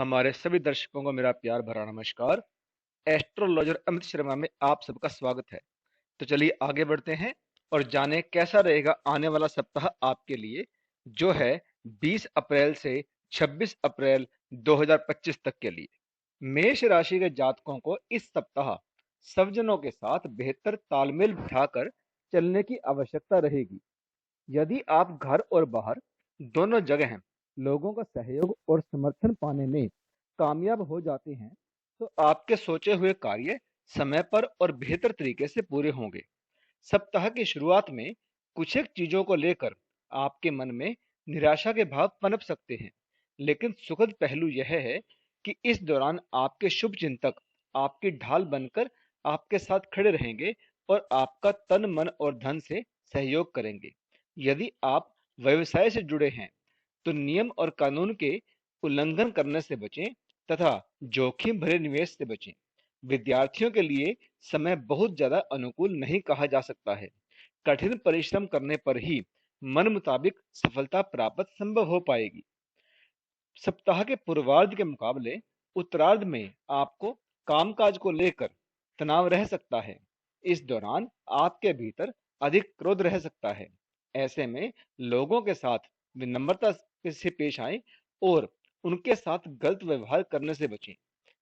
हमारे सभी दर्शकों को मेरा प्यार भरा नमस्कार। एस्ट्रोलॉजर अमित शर्मा में आप सबका स्वागत है। तो चलिए आगे बढ़ते हैं और जानें कैसा रहेगा आने वाला सप्ताह आपके लिए, जो है 20 अप्रैल से 26 अप्रैल 2025 तक के लिए। मेष राशि के जातकों को इस सप्ताह स्वजनों के साथ बेहतर तालमेल बिठाकर चलने की आवश्यकता रहेगी। यदि आप घर और बाहर दोनों जगह लोगों का सहयोग और समर्थन पाने में कामयाब हो जाते हैं, तो आपके सोचे हुए कार्य समय पर और बेहतर तरीके से पूरे होंगे। सप्ताह की शुरुआत में कुछ एक चीजों को लेकर आपके मन में निराशा के भाव पनप सकते हैं, लेकिन सुखद पहलू यह है कि इस दौरान आपके शुभ चिंतक आपकी ढाल बनकर आपके साथ खड़े रहेंगे और आपका तन मन और धन से सहयोग करेंगे। यदि आप व्यवसाय से जुड़े हैं तो नियम और कानून के उल्लंघन करने से बचें तथा जोखिम भरे निवेश से बचें। विद्यार्थियों के लिए समय बहुत ज्यादा अनुकूल नहीं कहा जा सकता है। कठिन परिश्रम करने पर ही मन मुताबिक सफलता प्राप्त संभव हो पाएगी। सप्ताह के पूर्वार्ध के मुकाबले उत्तरार्ध में आपको कामकाज को लेकर तनाव रह सकता है। इस दौरान आपके भीतर अधिक क्रोध रह सकता है। ऐसे में लोगों के साथ विनम्रता से पेश आएं और उनके साथ गलत व्यवहार करने से बचें।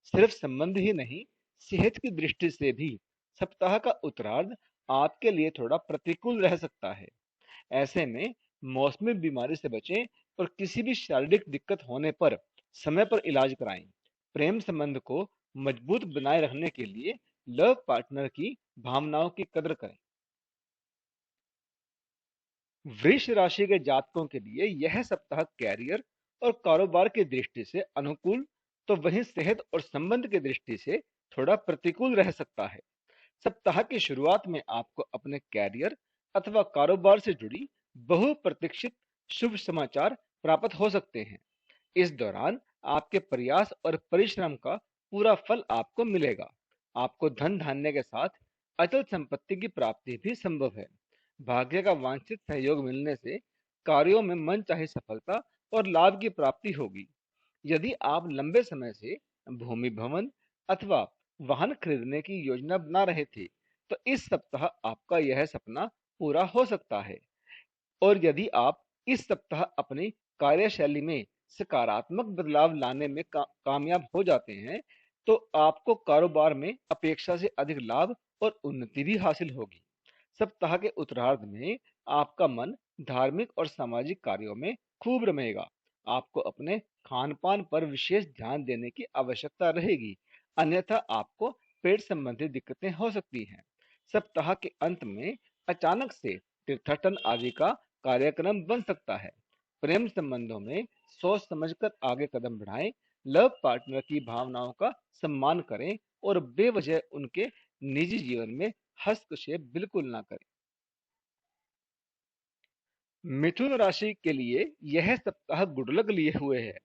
सिर्फ संबंध ही नहीं, सेहत की दृष्टि से भी सप्ताह का उत्तरार्ध आपके लिए थोड़ा प्रतिकूल रह सकता है। ऐसे में मौसमी बीमारी से बचें और किसी भी शारीरिक दिक्कत होने पर समय पर इलाज कराएं। प्रेम संबंध को मजबूत बनाए रखने के लिए लव पार्टनर की भावनाओं की कदर करें। वृष राशि के जातकों के लिए यह सप्ताह कैरियर और कारोबार की दृष्टि से अनुकूल, तो वहीं सेहत और संबंध की दृष्टि से थोड़ा प्रतिकूल रह सकता है। सप्ताह की शुरुआत में आपको अपने कैरियर अथवा कारोबार से जुड़ी बहुप्रतीक्षित शुभ समाचार प्राप्त हो सकते हैं। इस दौरान आपके प्रयास और परिश्रम का पूरा फल आपको मिलेगा। आपको धन धान्य के साथ अचल संपत्ति की प्राप्ति भी संभव है। भाग्य का वांछित सहयोग मिलने से कार्यों में मनचाही सफलता और लाभ की प्राप्ति होगी। यदि आप लंबे समय से भूमि भवन अथवा वाहन खरीदने की योजना बना रहे थे, तो इस सप्ताह आपका यह सपना पूरा हो सकता है। और यदि आप इस सप्ताह अपनी कार्यशैली में सकारात्मक बदलाव लाने में कामयाब हो जाते हैं, तो आपको कारोबार में अपेक्षा से अधिक लाभ और उन्नति भी हासिल होगी। सप्ताह के उत्तरार्ध में आपका मन धार्मिक और सामाजिक कार्यों में खूब रमेगा। आपको अपने खान पान पर विशेष ध्यान देने की आवश्यकता रहेगी, अन्यथा आपको पेट संबंधी दिक्कतें हो सकती हैं। सप्ताह के अंत में अचानक से तीर्थाटन आदि का कार्यक्रम बन सकता है। प्रेम संबंधों में सोच समझकर आगे कदम बढ़ाएं। लव पार्टनर की भावनाओं का सम्मान करें और बेवजह उनके निजी जीवन में हस्तक्षेप बिल्कुल ना करें। मिथुन राशि के लिए यह सप्ताह गुड लक लिए हुए है।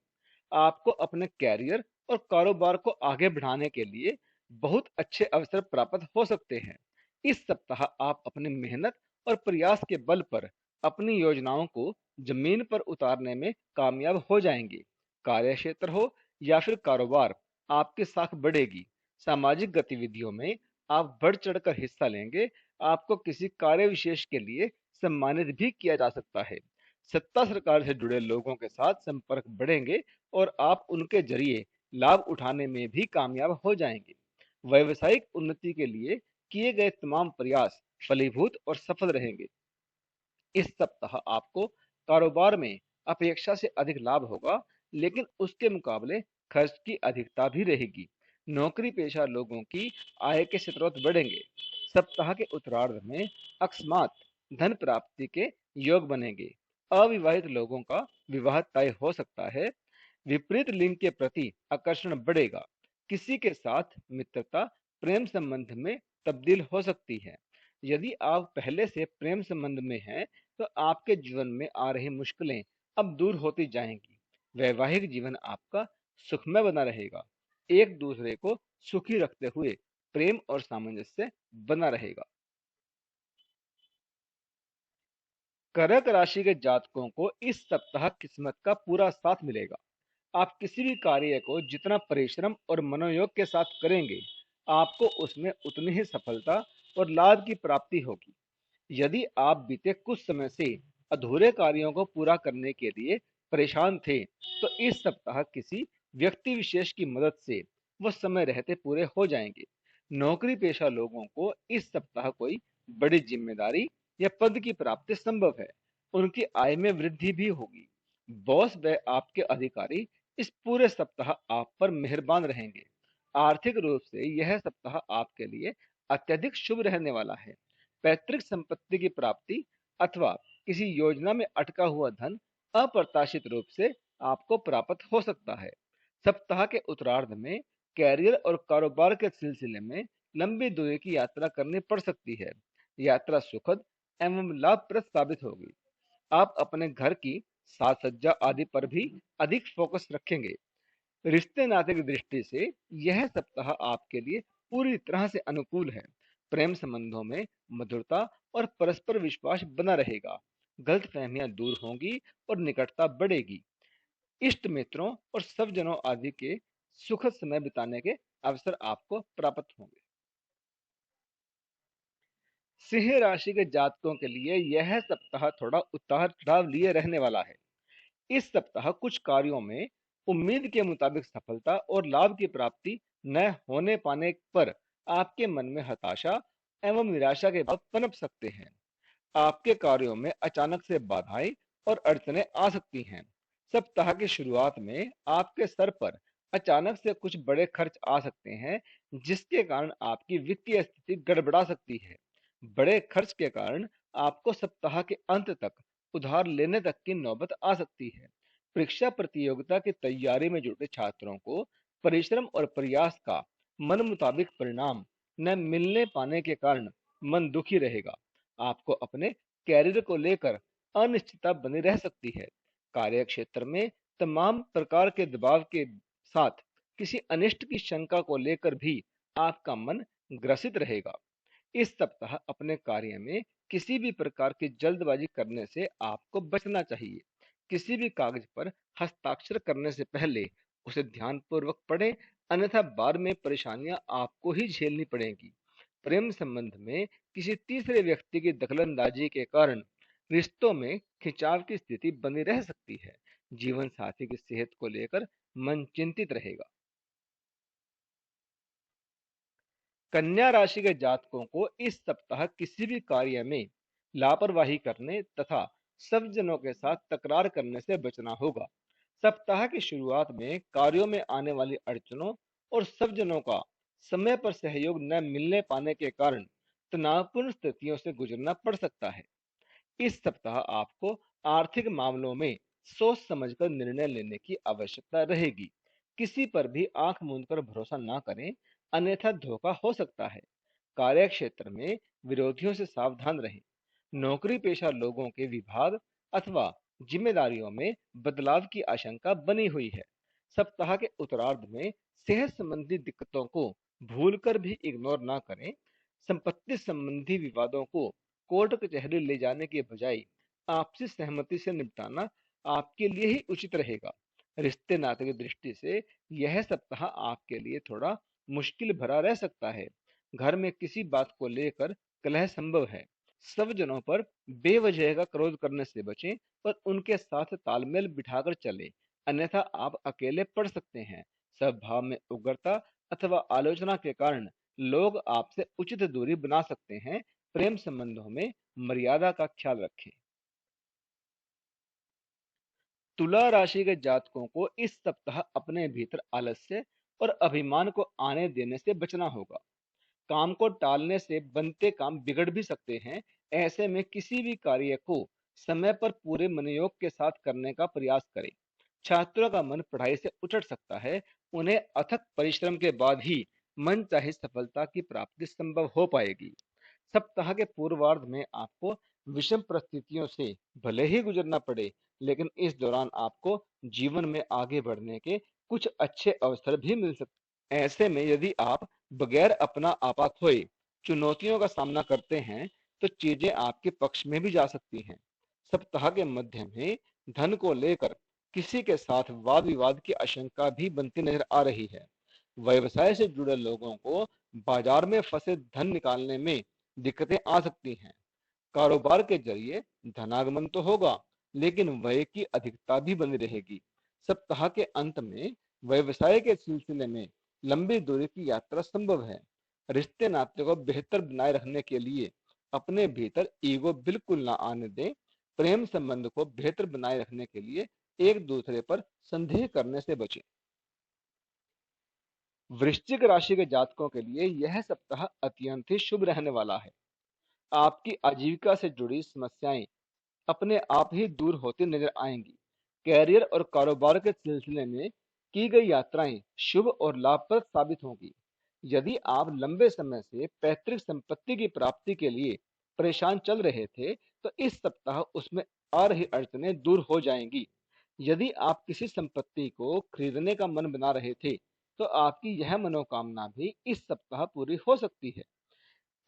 आपको अपने कैरियर और कारोबार को आगे बढ़ाने के लिए बहुत अच्छे अवसर प्राप्त हो सकते हैं। इस सप्ताह आप अपनी मेहनत और प्रयास के बल पर अपनी योजनाओं को जमीन पर उतारने में कामयाब हो जाएंगे। कार्य क्षेत्र हो या फिर कारोबार, आपकी साख बढ़ेगी। सामाजिक गतिविधियों में आप बढ़ चढ़कर हिस्सा लेंगे। आपको किसी कार्य विशेष के लिए सम्मानित भी किया जा सकता है। सत्ता सरकार से जुड़े लोगों के साथ संपर्क बढ़ेंगे और आप उनके जरिए लाभ उठाने में भी कामयाब हो जाएंगे। व्यावसायिक उन्नति के लिए किए गए तमाम प्रयास फलीभूत और सफल रहेंगे। इस सप्ताह आपको कारोबार में अपेक्षा से अधिक लाभ होगा, लेकिन उसके मुकाबले खर्च की अधिकता भी रहेगी। नौकरी पेशा लोगों की आय के स्रोत बढ़ेंगे। सप्ताह के उत्तरार्ध में अकस्मात धन प्राप्ति के योग बनेंगे। अविवाहित लोगों का विवाह तय हो सकता है। विपरीत लिंग के प्रति आकर्षण बढ़ेगा। किसी के साथ मित्रता प्रेम संबंध में तब्दील हो सकती है। यदि आप पहले से प्रेम संबंध में हैं, तो आपके जीवन में आ रही मुश्किलें अब दूर होती जाएंगी। वैवाहिक जीवन आपका सुखमय बना रहेगा। एक दूसरे को सुखी रखते हुए प्रेम और सामंजस्य बना रहेगा। कर्क राशि के जातकों को इस सप्ताह किस्मत का पूरा साथ मिलेगा। आप किसी भी कार्य को जितना परिश्रम और मनोयोग के साथ करेंगे, आपको उसमें उतनी ही सफलता और लाभ की प्राप्ति होगी। यदि आप बीते कुछ समय से अधूरे कार्यों को पूरा करने के लिए परेशान थे, तो इस सप्ताह किसी व्यक्ति विशेष की मदद से वो समय रहते पूरे हो जाएंगे। नौकरी पेशा लोगों को इस सप्ताह कोई बड़ी जिम्मेदारी या पद की प्राप्ति संभव है। उनकी आय में वृद्धि भी होगी। बॉस व आपके अधिकारी इस पूरे सप्ताह आप पर मेहरबान रहेंगे। आर्थिक रूप से यह सप्ताह आपके लिए अत्यधिक शुभ रहने वाला है। पैतृक संपत्ति की प्राप्ति अथवा किसी योजना में अटका हुआ धन अप्रत्याशित रूप से आपको प्राप्त हो सकता है। सप्ताह के उत्तरार्ध में कैरियर और कारोबार के सिलसिले में लंबी दूरी की यात्रा करनी पड़ सकती है। यात्रा सुखद एवं लाभप्रद साबित होगी। आप अपने घर की साज सज्जा आदि पर भी अधिक फोकस रखेंगे। रिश्ते नाते की दृष्टि से यह सप्ताह आपके लिए पूरी तरह से अनुकूल है। प्रेम संबंधों में मधुरता और परस्पर विश्वास बना रहेगा। गलतफहमियां दूर होंगी और निकटता बढ़ेगी। इष्ट मित्रों और स्वजनों आदि के सुखद समय बिताने के अवसर आपको प्राप्त होंगे। सिंह राशि के जातकों के लिए यह सप्ताह थोड़ा उतार चढ़ाव लिए रहने वाला है। इस सप्ताह कुछ कार्यों में उम्मीद के मुताबिक सफलता और लाभ की प्राप्ति न होने पाने पर आपके मन में हताशा एवं निराशा के भाव पनप सकते हैं। आपके कार्यों में अचानक से बाधाएं और अड़चनें आ सकती हैं। सप्ताह की शुरुआत में आपके सर पर अचानक से कुछ बड़े खर्च आ सकते हैं, जिसके कारण आपकी वित्तीय स्थिति गड़बड़ा सकती है। बड़े खर्च के कारण आपको सप्ताह के अंत तक उधार लेने तक की नौबत आ सकती है। परीक्षा प्रतियोगिता की तैयारी में जुटे छात्रों को परिश्रम और प्रयास का मन मुताबिक परिणाम न मिलने पाने के कारण मन दुखी रहेगा। आपको अपने कैरियर को लेकर अनिश्चितता बनी रह सकती है। कार्य क्षेत्र में तमाम प्रकार के दबाव के साथ किसी अनिष्ट की शंका को लेकर भी आपका मन ग्रसित रहेगा। इस सप्ताह अपने कार्य में किसी भी प्रकार की जल्दबाजी करने से आपको बचना चाहिए। किसी भी कागज पर हस्ताक्षर करने से पहले उसे ध्यानपूर्वक पढ़ें, अन्यथा बाद में परेशानियां आपको ही झेलनी पड़ेंगी। प्रेम संबंध में किसी तीसरे व्यक्ति की दखलंदाजी के कारण रिश्तों में खिंचाव की स्थिति बनी रह सकती है। जीवन साथी की सेहत को लेकर मन चिंतित रहेगा। कन्या राशि के जातकों को इस सप्ताह किसी भी कार्य में लापरवाही करने तथा सब जनों के साथ तकरार करने से बचना होगा। सप्ताह की शुरुआत में कार्यों में आने वाली अड़चनों और सब जनों का समय पर सहयोग न मिलने पाने के कारण तनावपूर्ण स्थितियों से गुजरना पड़ सकता है। इस सप्ताह आपको आर्थिक मामलों में सोच समझकर निर्णय लेने की आवश्यकता रहेगी। किसी पर भी आंख मूंदकर भरोसा ना करें, अन्यथा धोखा हो सकता है। कार्य क्षेत्र में विरोधियों से सावधान रहें। नौकरी पेशा लोगों के विभाग अथवा जिम्मेदारियों में बदलाव की आशंका बनी हुई है। सप्ताह के उत्तरार्ध में सेहत संबंधी दिक्कतों को भूलकर भी इग्नोर ना करें। संपत्ति संबंधी विवादों को कोर्ट कचहरी ले जाने के बजाय आपसी सहमति से निपटाना आपके लिए ही उचित रहेगा। रिश्ते नाते की दृष्टि से यह सप्ताह आपके लिए थोड़ा मुश्किल भरा रह सकता है। घर में किसी बात को लेकर कलह संभव है। सब जनों पर बेवजह का क्रोध करने से बचें और उनके साथ तालमेल बिठाकर चलें, अन्यथा आप अकेले पड़ सकते हैं। स्वभाव में उग्रता अथवा आलोचना के कारण लोग आपसे उचित दूरी बना सकते हैं। प्रेम संबंधों में मर्यादा का ख्याल रखें। तुला राशि के जातकों को इस सप्ताह अपने भीतर आलस्य और अभिमान को आने देने से बचना होगा। काम को टालने से बनते काम बिगड़ भी सकते हैं। ऐसे में किसी भी कार्य को समय पर पूरे मनोयोग के साथ करने का प्रयास करें। छात्रों का मन पढ़ाई से उचट सकता है। उन्हें अथक परिश्रम के बाद ही मनचाही सफलता की प्राप्ति संभव हो पाएगी। सप्ताह के पूर्वार्ध में आपको विषम परिस्थितियों से भले ही गुजरना पड़े, लेकिन इस दौरान आपको जीवन में आगे बढ़ने के कुछ अच्छे अवसर भी मिल सकते हैं। ऐसे में यदि आप बगैर अपना आपा खोए चुनौतियों का सामना करते हैं, तो चीजें आपके पक्ष में भी जा सकती हैं। सप्ताह के मध्य में धन को लेकर किसी के साथ वाद विवाद की आशंका भी बनती नजर आ रही है। व्यवसाय से जुड़े लोगों को बाजार में फंसे धन निकालने में दिक्कतें आ सकती हैं। कारोबार के जरिए धनागमन तो होगा, लेकिन व्यय की अधिकता भी बनी रहेगी। सप्ताह के अंत में व्यवसाय के सिलसिले में लंबी दूरी की यात्रा संभव है। रिश्ते नाते को बेहतर बनाए रखने के लिए अपने भीतर ईगो बिल्कुल ना आने दें। प्रेम संबंध को बेहतर बनाए रखने के लिए एक दूसरे पर संदेह करने से बचें। वृश्चिक राशि के जातकों के लिए यह सप्ताह अत्यंत ही शुभ रहने वाला है। आपकी आजीविका से जुड़ी समस्याएं अपने आप ही दूर होती नजर आएंगी। कैरियर और कारोबार के सिलसिले में की गई यात्राएं शुभ और लाभप्रद साबित होंगी। यदि आप लंबे समय से पैतृक संपत्ति की प्राप्ति के लिए परेशान चल रहे थे, तो इस सप्ताह उसमें आ रही अड़चनें दूर हो जाएंगी। यदि आप किसी संपत्ति को खरीदने का मन बना रहे थे, तो आपकी यह मनोकामना भी इस सप्ताह पूरी हो सकती है।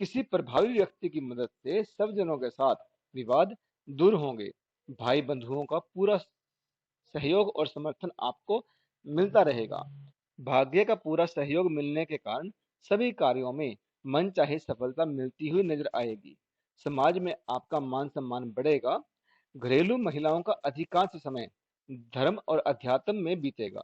किसी प्रभावी व्यक्ति की मदद से सब जनों के साथ विवाद दूर होंगे। भाई बंधुओं का पूरा सहयोग और समर्थन आपको मिलता रहेगा। भाग्य का पूरा सहयोग मिलने के कारण सभी कार्यों में मनचाही सफलता मिलती हुई नजर आएगी। समाज में आपका मान सम्मान बढ़ेगा। घरेलू महिलाओं का अधिकांश समय धर्म और अध्यात्म में बीतेगा।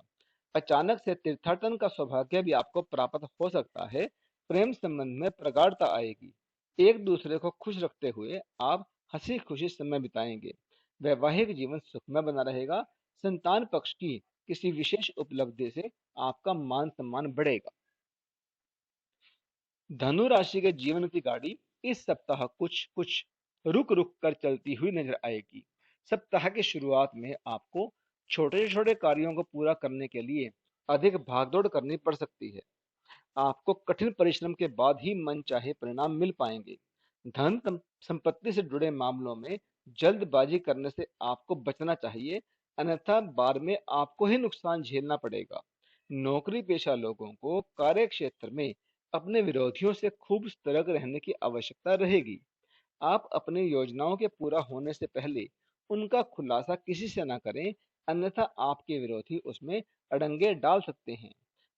अचानक से तीर्थाटन का सौभाग्य भी आपको प्राप्त हो सकता है। प्रेम संबंध में प्रगाढ़ता आएगी। एक दूसरे को खुश रखते हुए आप हंसी खुशी समय बिताएंगे। वैवाहिक जीवन सुखमय बना रहेगा। संतान पक्ष की किसी विशेष उपलब्धि से आपका मान सम्मान बढ़ेगा। धनु राशि के जीवन की गाड़ी इस सप्ताह कुछ कुछ रुक रुक कर चलती हुई नजर आएगी। सप्ताह की शुरुआत में आपको छोटे छोटे कार्यों को पूरा करने के लिए अधिक भागदौड़ करनी पड़ सकती है। आपको कठिन परिश्रम के बाद ही मनचाहे परिणाम मिल पाएंगे। संपत्ति से जुड़े मामलों में जल्दबाजी करने से आपको बचना चाहिए, अन्यथा बाद में आपको ही नुकसान झेलना पड़ेगा। नौकरी पेशा लोगों को कार्य क्षेत्र में अपने विरोधियों से खूब सतर्क रहने की आवश्यकता रहेगी। आप अपनी योजनाओं के पूरा होने से पहले उनका खुलासा किसी से न करें, अन्यथा आपके विरोधी उसमें अड़ंगे डाल सकते हैं।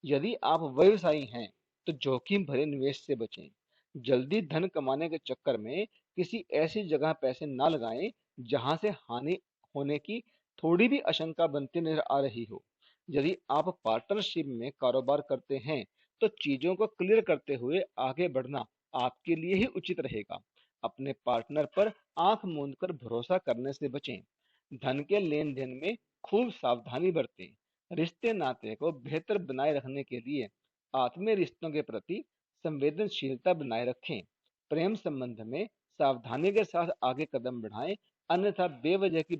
यदि आप व्यवसायी हैं, तो जोखिम भरे निवेश से बचें। जल्दी धन कमाने के चक्कर में किसी ऐसी जगह पैसे ना लगाएं जहां से हानि होने की थोड़ी भी आशंका बनती नजर आ रही हो। यदि आप पार्टनरशिप में कारोबार करते हैं, तो चीजों को क्लियर करते हुए आगे बढ़ना आपके लिए ही उचित रहेगा। अपने पार्टनर पर आंख मूंद कर भरोसा करने से बचें। धन के लेन देन में खूब सावधानी बरतें। रिश्ते नाते को बेहतर बनाए रखने के लिए आत्मीय रिश्तों के प्रति संवेदनशीलता बनाए रखें। प्रेम संबंध में सावधानी के साथ आगे कदम बढ़ाएं, अन्यथा बेवजह की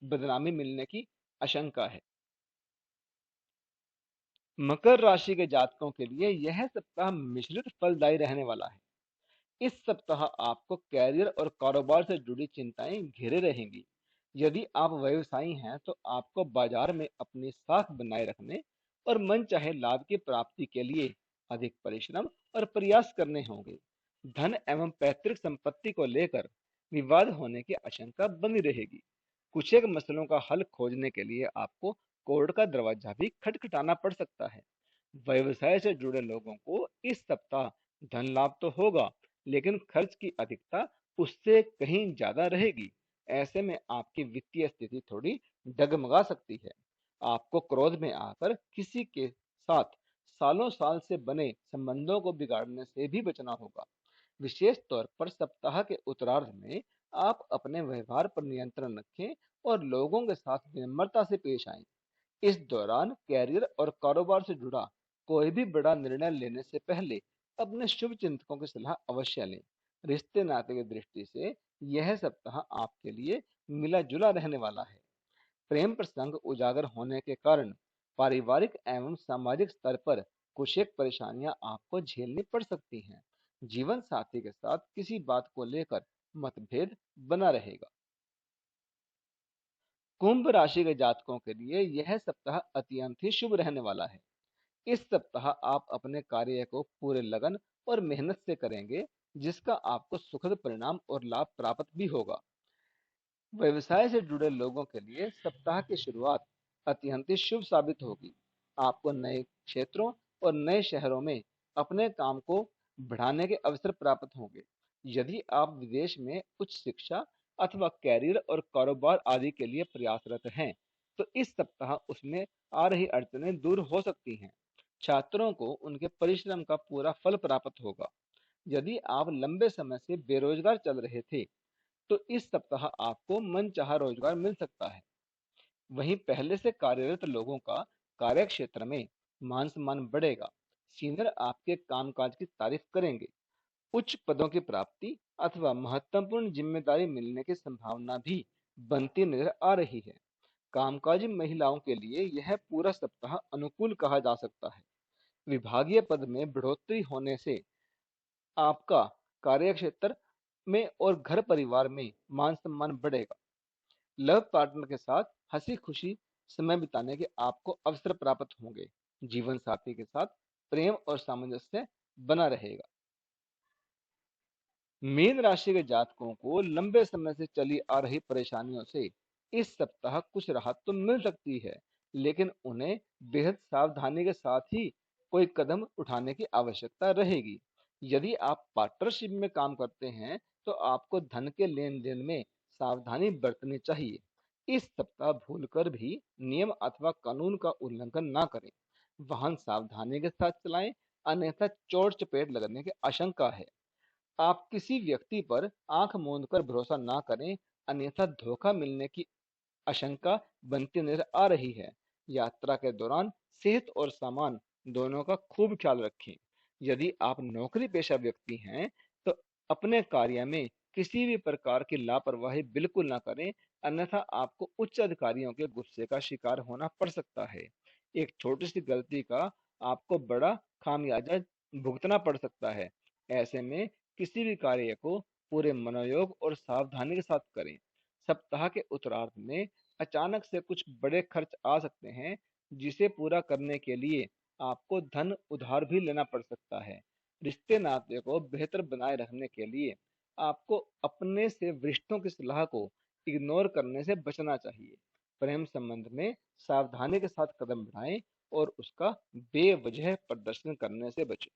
बदनामी मिलने की आशंका है। मकर राशि के जातकों के लिए यह सप्ताह मिश्रित फलदायी रहने वाला है। इस सप्ताह आपको कैरियर और कारोबार से जुड़ी चिंताएं घेरे रहेंगी। यदि आप व्यवसायी हैं, तो आपको बाजार में अपनी साख बनाए रखने और मनचाहे लाभ की प्राप्ति के लिए अधिक परिश्रम और प्रयास करने होंगे। धन एवं पैतृक संपत्ति को लेकर विवाद होने की आशंका बनी रहेगी। कुछ एक मसलों का हल खोजने के लिए आपको कोर्ट का दरवाजा भी खटखटाना पड़ सकता है। व्यवसाय से जुड़े लोगों को इस सप्ताह धन लाभ तो होगा, लेकिन खर्च की अधिकता उससे कहीं ज्यादा रहेगी। ऐसे में आपकी वित्तीय स्थिति थोड़ी डगमगा सकती है। आपको क्रोध में आकर किसी के साथ सालों साल से बने संबंधों को बिगाड़ने से भी बचना होगा। विशेष तौर पर सप्ताह के उत्तरार्ध में आप अपने व्यवहार पर नियंत्रण रखें और लोगों के साथ विनम्रता से पेश आएं। इस दौरान कैरियर और कारोबार से जुड़ा कोई भी बड़ा निर्णय लेने से पहले अपने शुभ चिंतकों की सलाह अवश्य लें। रिश्ते नाते की दृष्टि से यह सप्ताह आपके लिए मिला जुला रहने वाला है। प्रेम प्रसंग उजागर होने के कारण पारिवारिक एवं सामाजिक स्तर पर कुछ एक परेशानियां आपको झेलनी पड़ सकती हैं। जीवन साथी के साथ किसी बात को लेकर मतभेद बना रहेगा। कुंभ राशि के जातकों के लिए यह सप्ताह अत्यंत ही शुभ रहने वाला है। इस सप्ताह आप अपने कार्य को पूरे लगन और मेहनत से करेंगे, जिसका आपको सुखद परिणाम और लाभ प्राप्त भी होगा। व्यवसाय से जुड़े लोगों के लिए सप्ताह की शुरुआत अत्यंत ही शुभ साबित होगी। आपको नए क्षेत्रों और नए शहरों में अपने काम को बढ़ाने के अवसर प्राप्त होंगे। यदि आप विदेश में उच्च शिक्षा अथवा कैरियर और कारोबार आदि के लिए प्रयासरत हैं, तो इस सप्ताह उसमें आ रही अड़चनें दूर हो सकती हैं। छात्रों को उनके परिश्रम का पूरा फल प्राप्त होगा। यदि आप लंबे समय से बेरोजगार चल रहे थे, तो इस सप्ताह आपको मनचाहा रोजगार मिल सकता है। वहीं पहले से कार्यरत लोगों का कार्य क्षेत्र में मान सम्मान बढ़ेगा। सीनियर आपके कामकाज की तारीफ करेंगे। उच्च पदों की प्राप्ति अथवा महत्वपूर्ण जिम्मेदारी मिलने की संभावना भी बनती नजर आ रही है। कामकाजी महिलाओं के लिए यह पूरा सप्ताह अनुकूल कहा जा सकता है। विभागीय पद में बढ़ोतरी होने से आपका कार्यक्षेत्र में और घर परिवार में मान सम्मान बढ़ेगा। लव पार्टनर के साथ हंसी खुशी समय बिताने के आपको अवसर प्राप्त होंगे। जीवन साथी के साथ प्रेम और सामंजस्य बना रहेगा। मीन राशि के जातकों को लंबे समय से चली आ रही परेशानियों से इस सप्ताह कुछ राहत तो मिल सकती है, लेकिन उन्हें बेहद सावधानी के साथ ही कोई कदम उठाने की आवश्यकता रहेगी। यदि आप पार्टनरशिप में काम करते हैं, तो आपको धन के लेन देन में सावधानी बरतनी चाहिए। इस सप्ताह भूलकर भी नियम अथवा कानून का उल्लंघन ना करें। वाहन सावधानी के साथ चलाएं, अन्यथा चोट चपेट लगने की आशंका है। आप किसी व्यक्ति पर आंख मूंद कर भरोसा ना करें, अन्यथा धोखा मिलने की आशंका बनती नजर आ रही है। यात्रा के दौरान सेहत और सामान दोनों का खूब ख्याल रखें। यदि आप नौकरी पेशा व्यक्ति हैं, तो अपने कार्य में किसी भी प्रकार की लापरवाही बिल्कुल ना करें, अन्यथा आपको उच्च अधिकारियों के गुस्से का शिकार होना पड़ सकता है। एक छोटी सी गलती का आपको बड़ा खामियाजा भुगतना पड़ सकता है। ऐसे में किसी भी कार्य को पूरे मनोयोग और सावधानी के साथ करें। सप्ताह के उत्तरार्ध में अचानक से कुछ बड़े खर्च आ सकते हैं, जिसे पूरा करने के लिए आपको धन उधार भी लेना पड़ सकता है। रिश्ते नाते को बेहतर बनाए रखने के लिए आपको अपने से वरिष्ठों की सलाह को इग्नोर करने से बचना चाहिए। प्रेम संबंध में सावधानी के साथ कदम बढ़ाएं और उसका बेवजह प्रदर्शन करने से बचें।